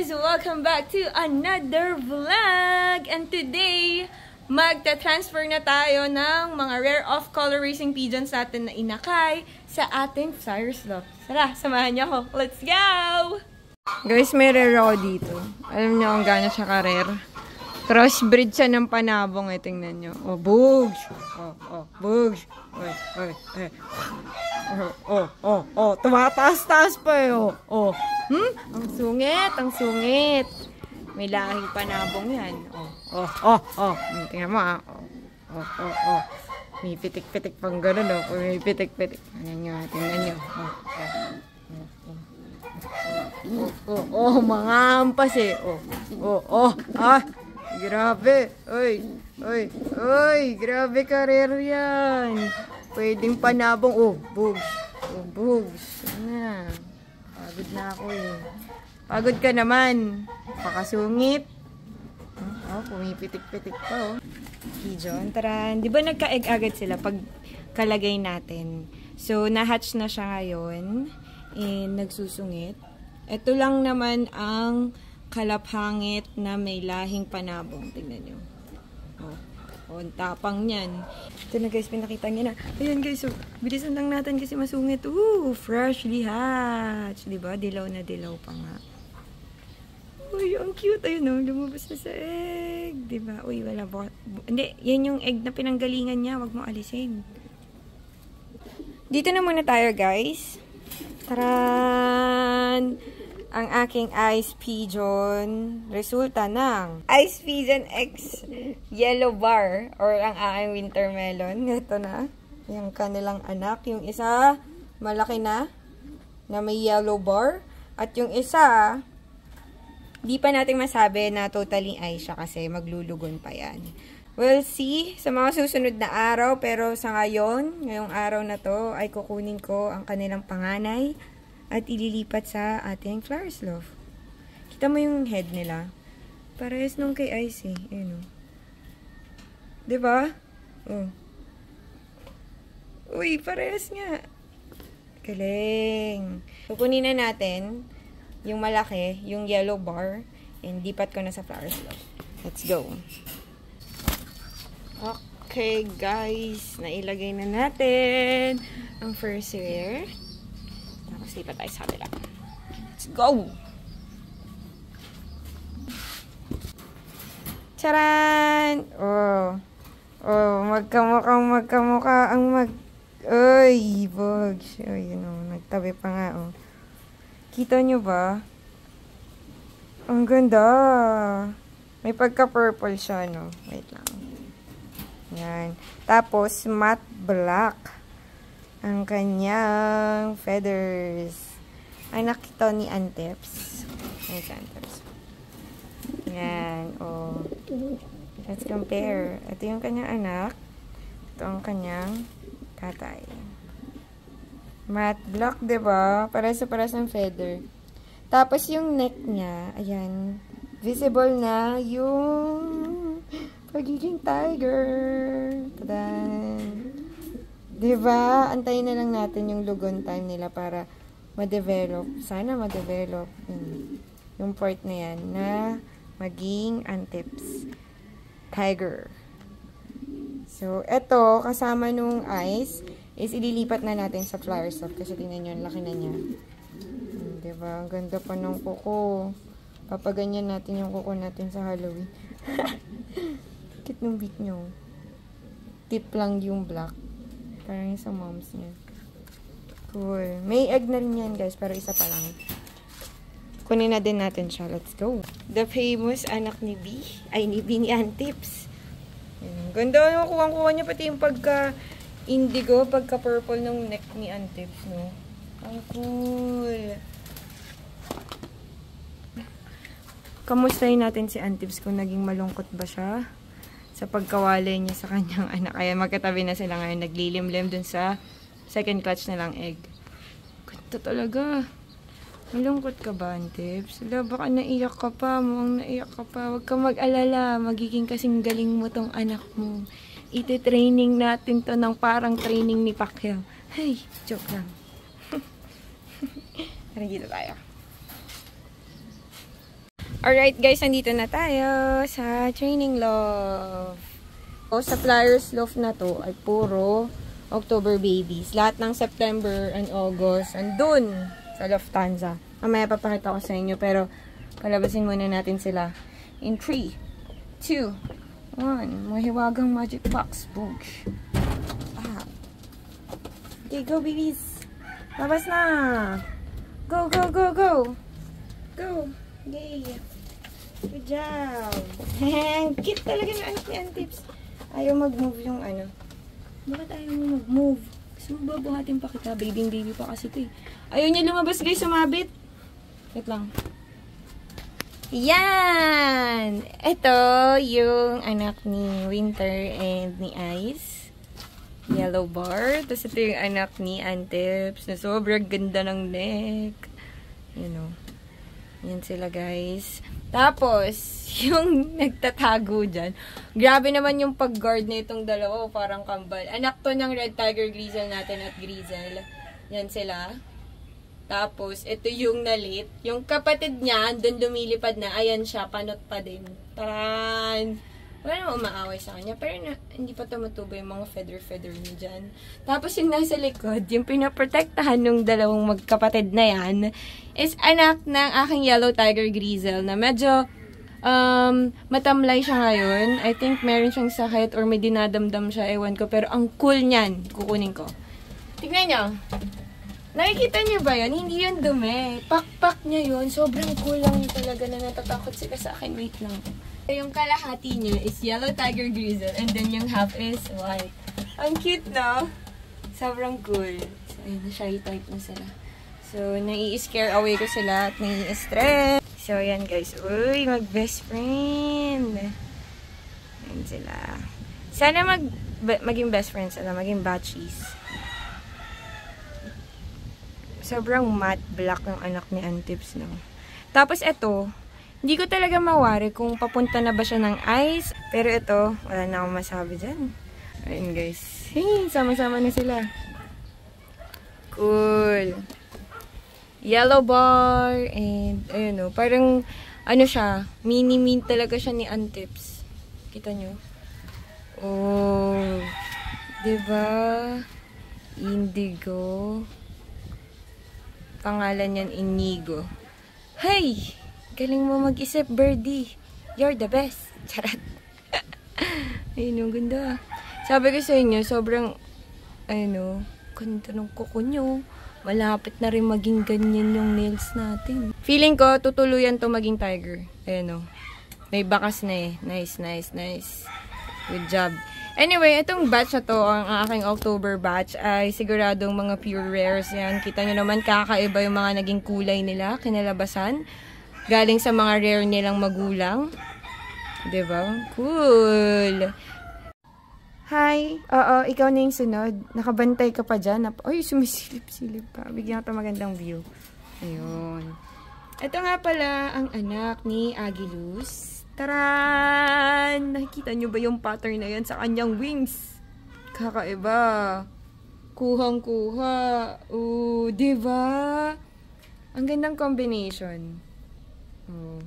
guys! Welcome back to another vlog! And today, magta-transfer na tayo ng mga rare off-color racing pigeons natin na inakay sa ating Flyers Loft. Tara, samahan niyo ako. Let's go! Guys, may rare ako dito. Alam niyo kung gaano siya ka-rare. Crossbreed siya ng panabong. Tingnan niyo. Oh, bugs! Bugs! Tumataas-taas pa eh. Ang sungit. May lahing panabong yan. Tingnan mo ah. May pitik-pitik pang gano'n May pitik-pitik. Tingnan nyo. Mga ampas eh. Grabe. Grabe karir yan. Pwedeng panabong. Bugs. Na. Pagod na ako eh. Pagod ka naman. Pakasungit. Pumipitik-pitik pa Pigeon. Taran. Di ba nagka-egg agad sila pag kalagay natin? So, na-hatch na siya ngayon. Nagsusungit. Ito lang naman ang kalaphangit na may lahing panabong. Tingnan nyo. Ang tapang niyan. Ito na guys, pinakita niya na. Ayan guys, bilisan lang natin kasi masungit. Freshly hatched. Diba? Dilaw na dilaw pa nga. Uy, ang cute. Ayun lumabas na sa egg. Diba? Uy, wala ba? Hindi, yan yung egg na pinanggalingan niya. Wag mo alisin. Dito na muna tayo guys. Taran! Ang aking ice pigeon, resulta ng ice pigeon X yellow bar or ang aking winter melon. Ito na, yung kanilang anak. Yung isa, malaki na may yellow bar. At yung isa, di pa natin masabi na totally ice siya kasi maglulugon pa yan. We'll see sa mga susunod na araw. Pero sa ngayong araw na to, ay kukunin ko ang kanilang panganay at ililipat sa ating Flyers Loft. Kita mo yung head nila? Parehas nung kay Ice eh. Ayun o. Diba? Uy, parehas nga. Galing. Kukunin na natin yung malaki, yung yellow bar, and lipat ko na sa Flyers Loft. Let's go. Okay, guys. Nailagay na natin ang first rare. Tapos lipat tayo sa kabila. Let's go! Charan! Magkamukha ang Uy, bugs. Nagtabi pa nga, Kita nyo ba? Ang ganda! May pagka-purple siya, no? Wait lang. Yan. Tapos, matte black ang kanyang feathers. Anak ito ni Antips. Ayan si Antips. Yan. Let's compare. Ito yung kanyang anak. Ito ang kanyang tatay. Matte black, diba? Pares-pares ng feather. Tapos yung neck niya, ayan. Visible na yung pagiging tiger. Tadan! Diba? Antayin na lang natin yung lugon time nila para ma-develop. Sana ma-develop yung part na yan na maging Antips tiger. So, eto, kasama nung ice, is ililipat na natin sa Flyers Loft kasi tingnan nyo, ang laki na niya. Diba? Ang ganda pa ng kuko. Papaganyan natin yung kuko natin sa Halloween. Kit nung beat nyo. Tip lang yung black. Parang yung sa moms niya. Cool. May egg na rin yan, guys. Pero isa pa lang. Kunin na din natin siya. Let's go. The famous anak ni B. Ay, ni B ni Antips. Ganda yung kuwang-kuha niya. Pati yung pagka-indigo, pagka-purple ng neck ni Antips, no? Ang cool. Kamustahin natin si Antips kung naging malungkot ba siya sa pagkawalay niya sa kanyang anak. Kaya magkatabi na sila ngayon. Naglilimlim dun sa second clutch nilang egg. Ganda talaga. Malungkot ka ba, Antips? Baka naiyak ka pa. Mukhang naiyak ka pa. Huwag ka mag-alala. Magiging kasing galing mo tong anak mo. Iti-training natin to ng parang training ni Pacquiao. Hey, joke lang. Tara, dito tayo. Alright guys, nandito na tayo sa Training Loft. Sa Flyers Loft na to ay puro October babies. Lahat ng September and August andun sa Lufthansa. Mamaya papakita ko sa inyo pero palabasin muna natin sila. In 3, 2, 1. Mga hiwagang magic box. Boosh. Okay, go babies. Labas na. Go, go, go, go. Go. Yay. Good job. Cute talaga na anak ni Antips. Ayaw mag-move yung ano. Bakit ayaw mo mag-move? Gusto mo babuhatin pa kita? Baby pa kasi ito eh. Ayaw niya lumabas guys, sumabit. Wait lang. Yan! Ito yung anak ni Winter and ni Ice. Yellow bar. Tapos ito yung anak ni Antips na sobrang ganda ng neck. You know. Yan sila guys. Tapos, yung nagtatago dyan. Grabe naman yung pag-guard na itong dalawa. Parang kambal. Anak to ng Red Tiger Grizzle natin at Grizzle. Yan sila. Tapos, ito yung nalit. Yung kapatid niya, doon lumilipad na. Ayan siya, panot pa din. Taran! Wala naman umaaway sa kanya. Pero hindi pa tumutubo yung mga feather niya dyan. Tapos yung nasa likod, yung pinaprotektahan ng dalawang magkapatid na yan, is anak ng aking Yellow Tiger Grizzle na medyo matamlay siya ngayon. I think meron siyang sakit or may dinadamdam siya. Ewan ko. Pero ang cool niyan. Kukunin ko. Tignan niyo. Nakikita niyo ba yun? Hindi yun dumi. Pak-pak niya yun. Sobrang cool lang talaga na natatakot sila sa akin. Wait lang. Yung kalahati niya is Yellow Tiger Grizzle and then yung half is white. Ang cute, no? Sobrang cool. So, ayun, shy type na sila. So, nai-scare away ko sila at nai-stress. So, ayan guys. Uy, mag-best friend. Ayan sila. Sana maging best friends sila. Maging batchies. Sobrang matte black ng anak ni Antips, no? Tapos, ito. Hindi ko talaga mawari kung papunta na ba siya ng ice. Pero ito, wala na akong masabi dyan. Ayun guys. Hey, sama-sama na sila. Cool. Yellow bar. And, ayun o. Parang, ano siya, mini-min talaga siya ni Antips. Kita nyo? Oh. Diba? Indigo. Pangalan yan, Inigo. Hey! Galing mo mag-isip, Birdie. You're the best. Charat. Ayun, ang ganda. Sabi ko sa inyo, sobrang, ganda ng kuko nyo. Malapit na rin maging ganyan yung nails natin. Feeling ko, tutuluyan to maging tiger. Ayun, may bakas na eh. Nice, nice, nice. Good job. Anyway, itong batch na to, ang aking October batch, ay siguradong mga pure rares yan. Kita nyo naman, kakaiba yung mga naging kulay nila, kinalabasan. Galing sa mga rare nilang magulang. Diba? Cool! Hi! Oo, ikaw na yung sunod. Nakabantay ka pa dyan. Ay, sumisilip-silip pa. Bigyan ko ito magandang view. Ayun. Ito nga pala ang anak ni Agilus. Taran! Nakikita nyo ba yung pattern na yan sa kanyang wings? Kakaiba. Kuhang-kuha. Oo, diba? Ang gandang combination. Oh.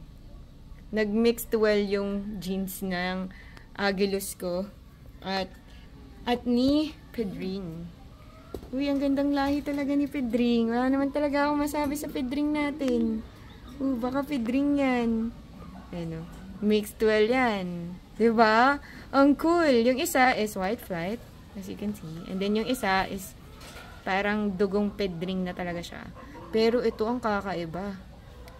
Nag-mixed well yung jeans ng Agilus ko at ni Pedring. Uy, ang gandang lahi talaga ni Pedring. Wala naman talaga akong masabi sa Pedring natin. Baka Pedring yan. Ano, mixed well yan. Diba? Ang cool. Yung isa is white flight, as you can see. And then yung isa is parang dugong Pedring na talaga siya. Pero ito ang kakaiba.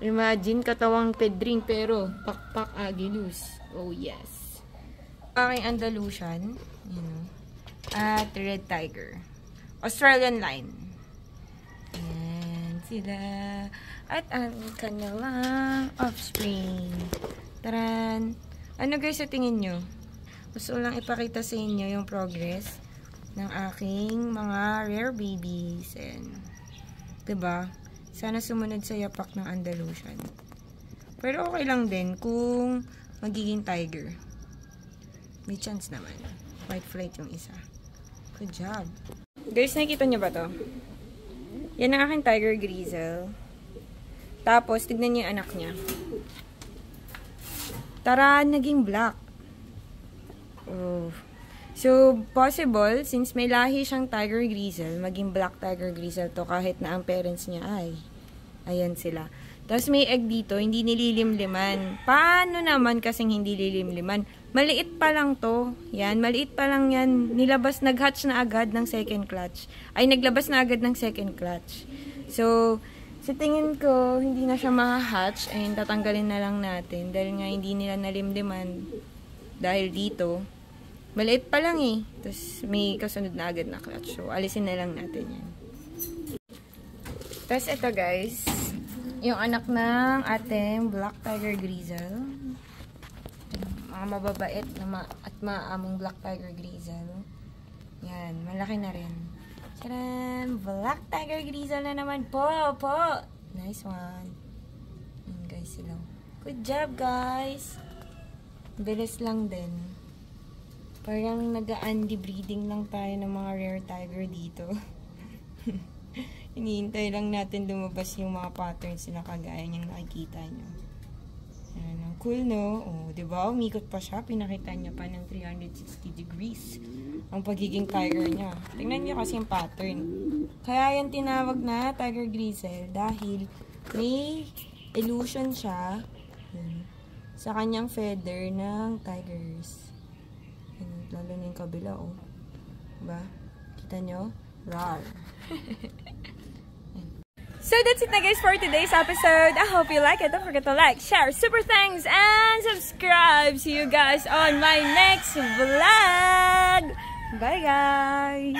Imagine, katawang Pedring pero pakpak Agilus. Oh, yes. Aking Andalusian. At Red Tiger. Australian line. Ayan sila. At ang kanilang offspring. Taran. Ano guys sa tingin nyo? Gusto lang ipakita sa inyo yung progress ng aking mga rare babies. And, diba? Sana sumunod sa yapak ng Andalusian. Pero okay lang din kung magiging tiger. May chance naman. White flight yung isa. Good job. Guys, nakikita nyo ba to? Yan ang aking Tiger Grizzle. Tapos, tignan nyo yung anak niya. Tara, naging black. Oh. So, possible, since may lahi siyang Tiger Grizzle, maging Black Tiger Grizzle to kahit na ang parents niya ay. Ayan sila. Tapos may egg dito, hindi nililimliman. Paano naman kasing hindi lilimliman? Maliit pa lang to. Yan, maliit pa lang yan. Nag-hatch na agad ng second clutch. Ay, naglabas na agad ng second clutch. So, sa tingin ko, hindi na siya ma-hatch. Ayun, tatanggalin na lang natin. Dahil nga hindi nila nalimliman. Dahil dito. Maliit pa lang eh. Tapos may kasunod na agad na clutch. So, alisin na lang natin yan. Tapos ito guys, yung anak ng ating Black Tiger Grizzle. Mga mababait at maamong Black Tiger Grizzle. Yan, malaki na rin. Tadaan! Black Tiger Grizzle na naman po! Nice one. Yan guys sila. Good job guys! Bilis lang din. Parang nag-a-andy breeding lang tayo ng mga rare tiger dito. Hinihintay lang natin lumabas yung mga patterns na kagaya niyang nakikita nyo. Ayan, ang cool no? Oh, diba? Umikot pa siya. Pinakita niya pa ng 360 degrees ang pagiging tiger niya. Tingnan niyo kasi yung pattern. Kaya yan tinawag na Tiger Grizzle dahil may illusion siya sa kanyang feather ng tigers. Lalo na yung kabila, oh. Diba? Kita nyo? Rar. So, that's it na guys for today's episode. I hope you like it. Don't forget to like, share, super thanks, and subscribe. See you guys on my next vlog. Bye, guys.